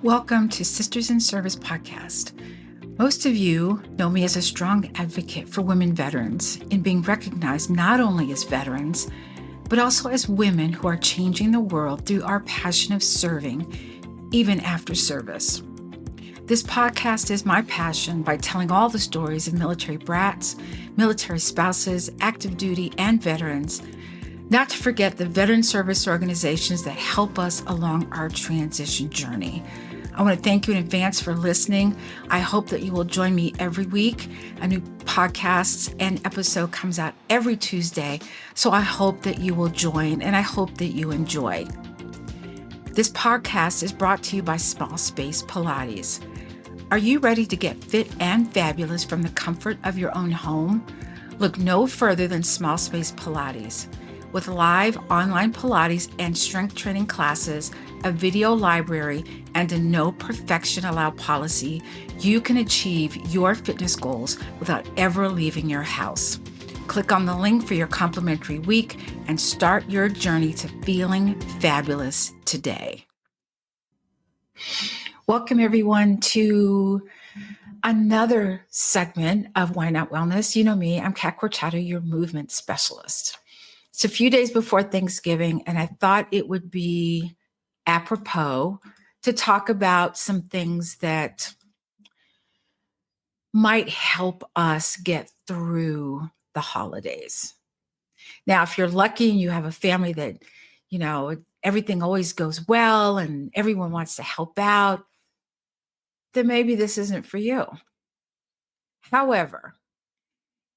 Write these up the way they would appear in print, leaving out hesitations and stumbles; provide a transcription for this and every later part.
Welcome to Sisters in Service podcast. Most of you know me as a strong advocate for women veterans in being recognized not only as veterans, but also as women who are changing the world through our passion of serving, even after service. This podcast is my passion by telling all the stories of military brats, military spouses, active duty, and veterans, not to forget the veteran service organizations that help us along our transition journey. I want to thank you in advance for listening. I hope that you will join me every week. A new podcast and episode comes out every Tuesday. So I hope that you will join and I hope that you enjoy. This podcast is brought to you by Small Space Pilates. Are you ready to get fit and fabulous from the comfort of your own home? Look no further than Small Space Pilates. With live online Pilates and strength training classes, a video library, and a no perfection allowed policy, you can achieve your fitness goals without ever leaving your house. Click on the link for your complimentary week and start your journey to feeling fabulous today. Welcome everyone to another segment of Why Not Wellness. You know me, I'm Kat Quartato, your movement specialist. It's a few days before Thanksgiving, and I thought it would be apropos to talk about some things that might help us get through the holidays. Now, if you're lucky and you have a family that, everything always goes well and everyone wants to help out, then maybe this isn't for you. However,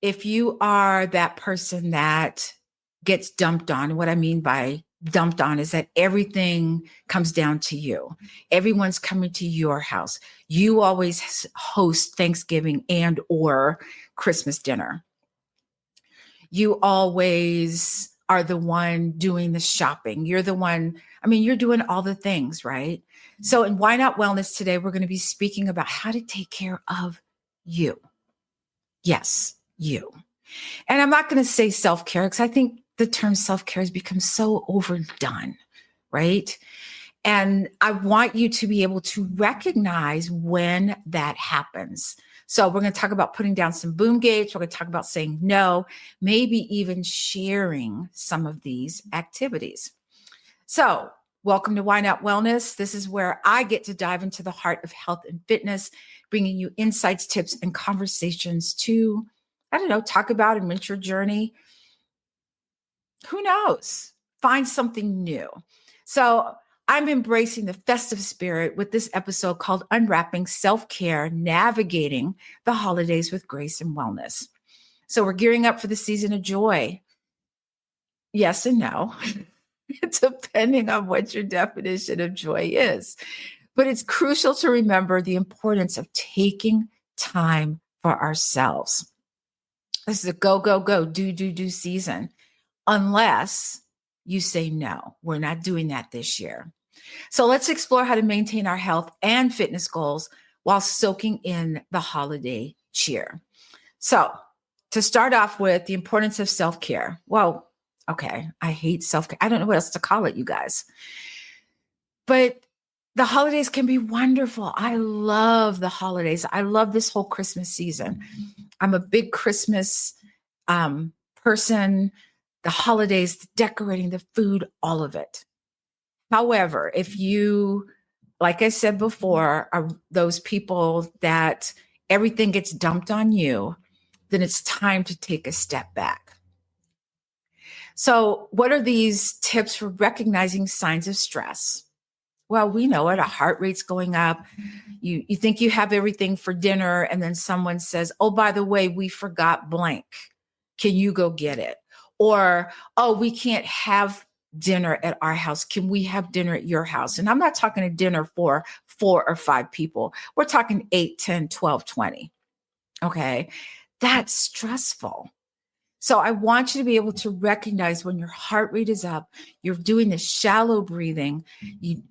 if you are that person that gets dumped on, what I mean by dumped on is that everything comes down to you. Everyone's coming to your house. You always host Thanksgiving and or Christmas dinner. You always are the one doing the shopping. You're the one, you're doing all the things, right? So in Why Not Wellness today, we're going to be speaking about how to take care of you. Yes, you. And I'm not going to say self-care because I think the term self-care has become so overdone, right? And I want you to be able to recognize when that happens. So we're going to talk about putting down some boom gates. We're going to talk about saying no, maybe even sharing some of these activities. So welcome to Why Not Wellness. This is where I get to dive into the heart of health and fitness, bringing you insights, tips, and conversations to talk about and enrich your journey. Who knows? Find something new. So I'm embracing the festive spirit with this episode called Unwrapping Self-Care, Navigating the Holidays with Grace and Wellness. So we're gearing up for the season of joy. Yes and no, depending on what your definition of joy is. But it's crucial to remember the importance of taking time for ourselves. This is a go, go, go, do season. Unless you say, no, we're not doing that this year. So let's explore how to maintain our health and fitness goals while soaking in the holiday cheer. So to start off with, the importance of self-care. Well, okay, I hate self-care. I don't know what else to call it, you guys. But the holidays can be wonderful. I love the holidays. I love this whole Christmas season. I'm a big Christmas person. The holidays, the decorating, the food, all of it. However, if you, like I said before, are those people that everything gets dumped on you, then it's time to take a step back. So what are these tips for recognizing signs of stress? Well, we know it. Our heart rate's going up. You think you have everything for dinner, and then someone says, oh, by the way, we forgot blank. Can you go get it? Or, oh, we can't have dinner at our house. Can we have dinner at your house? And I'm not talking a dinner for 4 or 5 people. We're talking 8, 10, 12, 20. Okay. That's stressful. So I want you to be able to recognize when your heart rate is up, you're doing the shallow breathing, you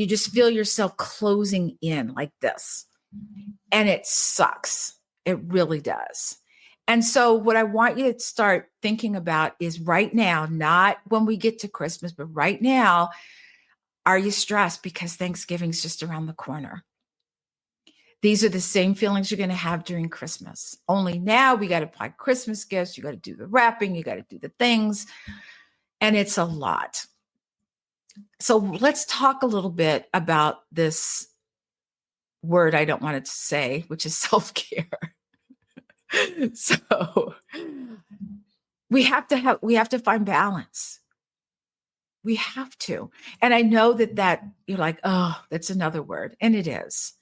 just feel yourself closing in like this. And it sucks. It really does. And so what I want you to start thinking about is right now, not when we get to Christmas, but right now, Are you stressed because Thanksgiving's just around the corner? These are the same feelings you're going to have during Christmas. Only now we got to buy Christmas gifts. You got to do the wrapping. You got to do the things. And it's a lot. So let's talk a little bit about this word I don't want it to say, which is self-care. So we have to find balance. We have to. And I know that you're like, oh, that's another word. And it is.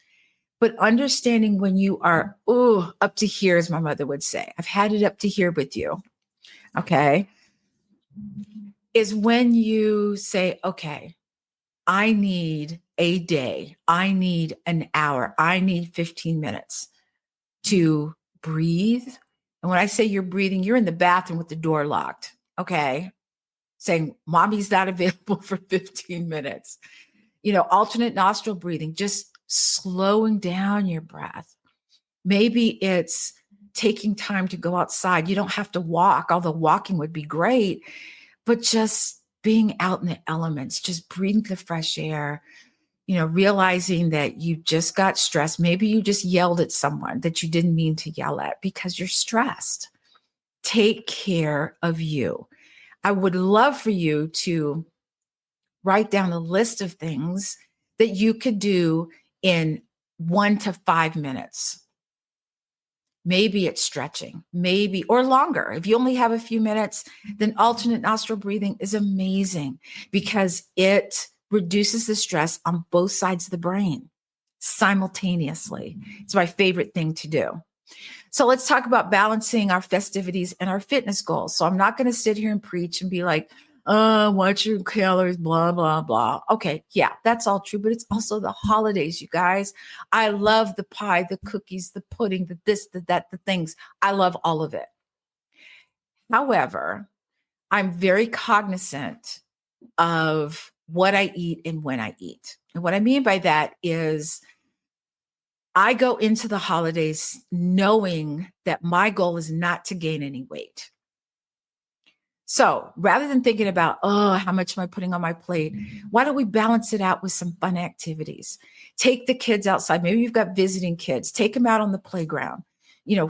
But understanding when you are, up to here, as my mother would say, I've had it up to here with you. Okay. Is when you say, okay, I need a day. I need an hour. I need 15 minutes to breathe. And when I say you're breathing, you're in the bathroom with the door locked. Okay. Saying, mommy's not available for 15 minutes. Alternate nostril breathing, just slowing down your breath. Maybe it's taking time to go outside. You don't have to walk, although walking would be great, but just being out in the elements, just breathing the fresh air, realizing that you just got stressed. Maybe you just yelled at someone that you didn't mean to yell at because you're stressed. Take care of you. I would love for you to write down a list of things that you could do in 1 to 5 minutes. Maybe it's stretching, maybe, or longer. If you only have a few minutes, then alternate nostril breathing is amazing because it reduces the stress on both sides of the brain simultaneously. It's my favorite thing to do. So let's talk about balancing our festivities and our fitness goals. So I'm not going to sit here and preach and be like, watch your calories, blah, blah, blah. Okay. Yeah, that's all true. But it's also the holidays, you guys. I love the pie, the cookies, the pudding, the this, the that, the things. I love all of it. However, I'm very cognizant of what I eat and when I eat. And what I mean by that is I go into the holidays knowing that my goal is not to gain any weight. So rather than thinking about, how much am I putting on my plate? Why don't we balance it out with some fun activities? Take the kids outside. Maybe you've got visiting kids. Take them out on the playground,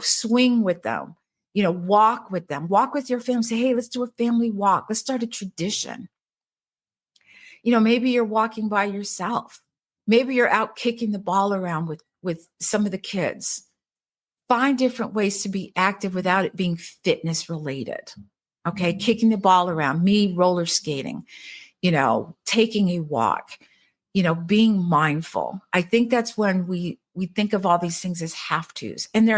swing with them, walk with them, walk with your family. Say, hey, let's do a family walk. Let's start a tradition. Maybe you're walking by yourself. Maybe you're out kicking the ball around with some of the kids. Find different ways to be active without it being fitness related. Okay. Kicking the ball around, me roller skating, taking a walk, being mindful. I think that's when we think of all these things as have tos, and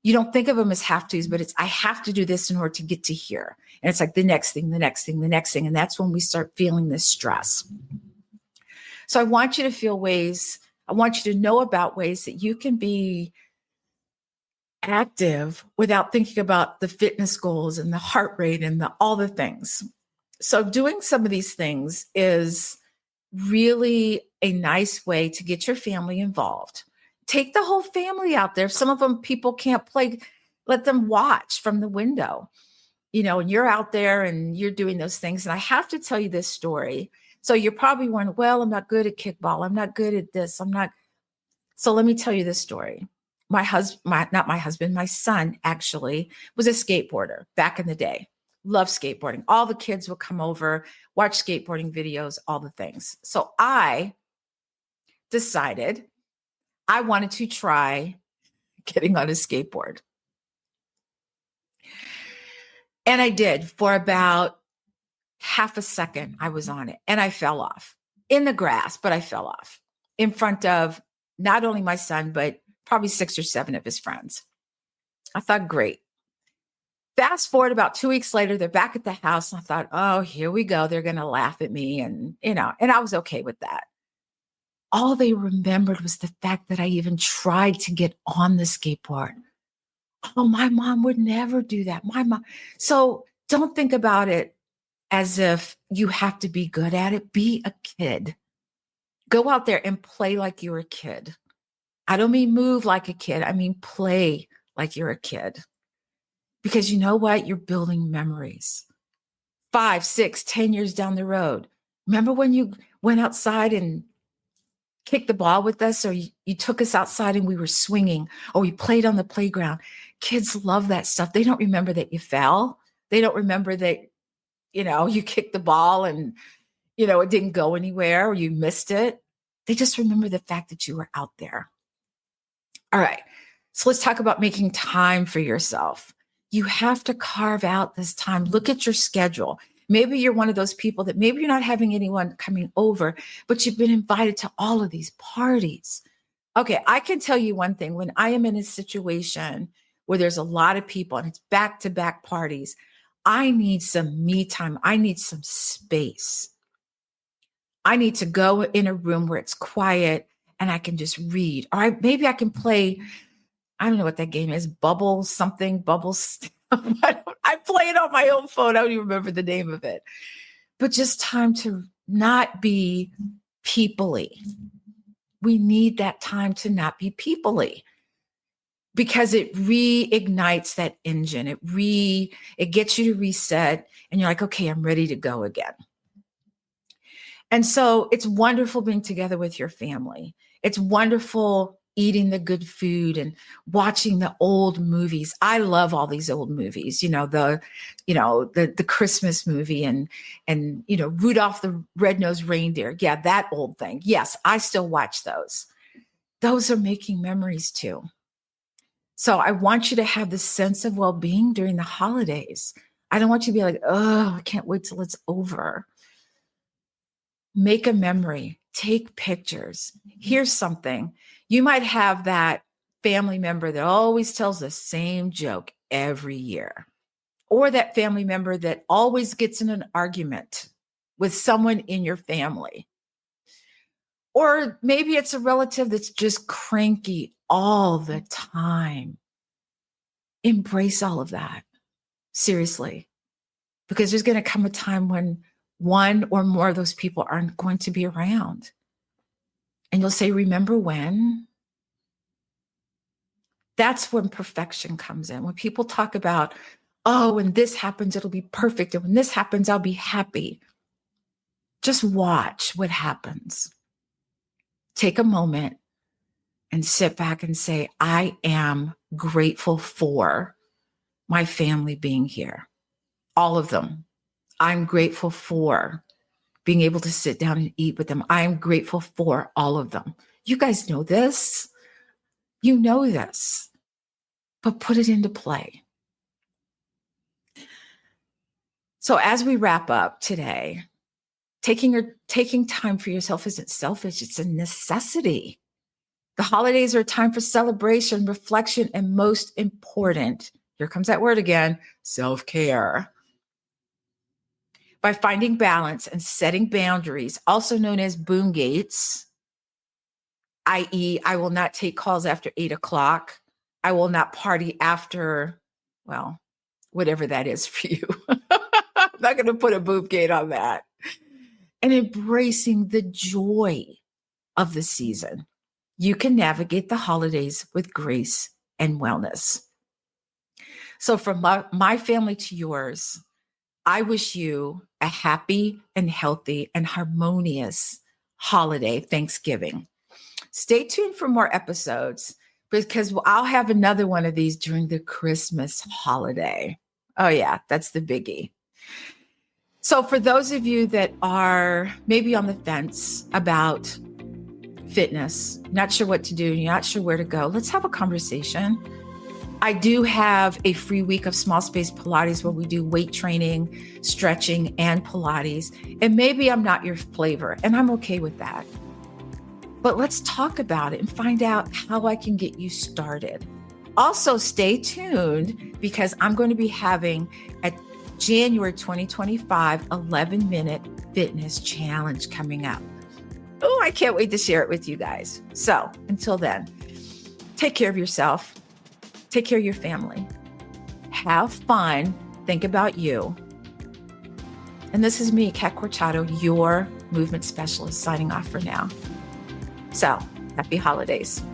you don't think of them as have tos, but it's, I have to do this in order to get to here. And it's like the next thing, the next thing, the next thing. And that's when we start feeling this stress. So I want you to know about ways that you can be active without thinking about the fitness goals and the heart rate and all the things. So doing some of these things is really a nice way to get your family involved. Take the whole family out there. Some of them people can't play. Let them watch from the window, and you're out there and you're doing those things. And I have to tell you this story. So you're probably wondering, well, I'm not good at kickball. I'm not good at this. So let me tell you this story. My son actually was a skateboarder back in the day. Loved skateboarding. All the kids would come over, watch skateboarding videos, all the things. So I decided I wanted to try getting on a skateboard. And I did for about half a second. I was on it and I fell off in the grass, but I fell off in front of not only my son, but probably 6 or 7 of his friends. I thought, great. Fast forward about 2 weeks later, they're back at the house. And I thought, oh, here we go. They're going to laugh at me. And I was okay with that. All they remembered was the fact that I even tried to get on the skateboard. Oh, my mom would never do that. My mom. So don't think about it as if you have to be good at it. Be a kid. Go out there and play like you're a kid. I don't mean move like a kid. I mean play like you're a kid. Because you know what? You're building memories. 5, 6, 10 years down the road, Remember when you went outside and kicked the ball with us, or you took us outside and we were swinging, or we played on the playground? Kids love that stuff. They don't remember that you fell. They don't remember that, you kicked the ball and, it didn't go anywhere or you missed it. They just remember the fact that you were out there. All right. So let's talk about making time for yourself. You have to carve out this time. Look at your schedule. Maybe you're one of those people that maybe you're not having anyone coming over, but you've been invited to all of these parties. Okay, I can tell you one thing. When I am in a situation where there's a lot of people and it's back-to-back parties, I need some me time. I need some space. I need to go in a room where it's quiet and I can just read. Or maybe I can play, I don't know what that game is, Bubbles. I play it on my own phone. I don't even remember the name of it. But just time to not be people-y. We need that time to not be people-y, because it reignites that engine. It gets you to reset and you're like, okay, I'm ready to go again. And so it's wonderful being together with your family. It's wonderful eating the good food and watching the old movies. I love all these old movies, the Christmas movie and Rudolph the Red-Nosed Reindeer. Yeah, that old thing. Yes, I still watch those. Those are making memories too. So I want you to have this sense of well-being during the holidays. I don't want you to be like, oh, I can't wait till it's over. Make a memory, take pictures. Here's something. You might have that family member that always tells the same joke every year, or that family member that always gets in an argument with someone in your family. Or maybe it's a relative that's just cranky all the time. Embrace all of that. Seriously. Because there's going to come a time when one or more of those people aren't going to be around. And you'll say, remember when? That's when perfection comes in. When people talk about, oh, when this happens, it'll be perfect. And when this happens, I'll be happy. Just watch what happens. Take a moment and sit back and say, I am grateful for my family being here. All of them. I'm grateful for being able to sit down and eat with them. I'm grateful for all of them. You guys know this. You know this. But put it into play. So as we wrap up today, taking time for yourself isn't selfish. It's a necessity. The holidays are a time for celebration, reflection, and most important, here comes that word again, self-care. By finding balance and setting boundaries, also known as boom gates, i.e., I will not take calls after 8:00. I will not party after, well, whatever that is for you. I'm not going to put a boom gate on that. And embracing the joy of the season, you can navigate the holidays with grace and wellness. So from my family to yours, I wish you a happy and healthy and harmonious holiday Thanksgiving. Stay tuned for more episodes because I'll have another one of these during the Christmas holiday. Oh yeah, that's the biggie. So for those of you that are maybe on the fence about fitness, not sure what to do, you're not sure where to go, let's have a conversation. I do have a free week of small space Pilates where we do weight training, stretching, and Pilates. And maybe I'm not your flavor, and I'm okay with that. But let's talk about it and find out how I can get you started. Also, stay tuned because I'm going to be having a January 2025 11-minute fitness challenge coming up. Oh, I can't wait to share it with you guys. So until then, take care of yourself. Take care of your family. Have fun. Think about you. And this is me, Kat Quartato, your movement specialist, signing off for now. So, happy holidays.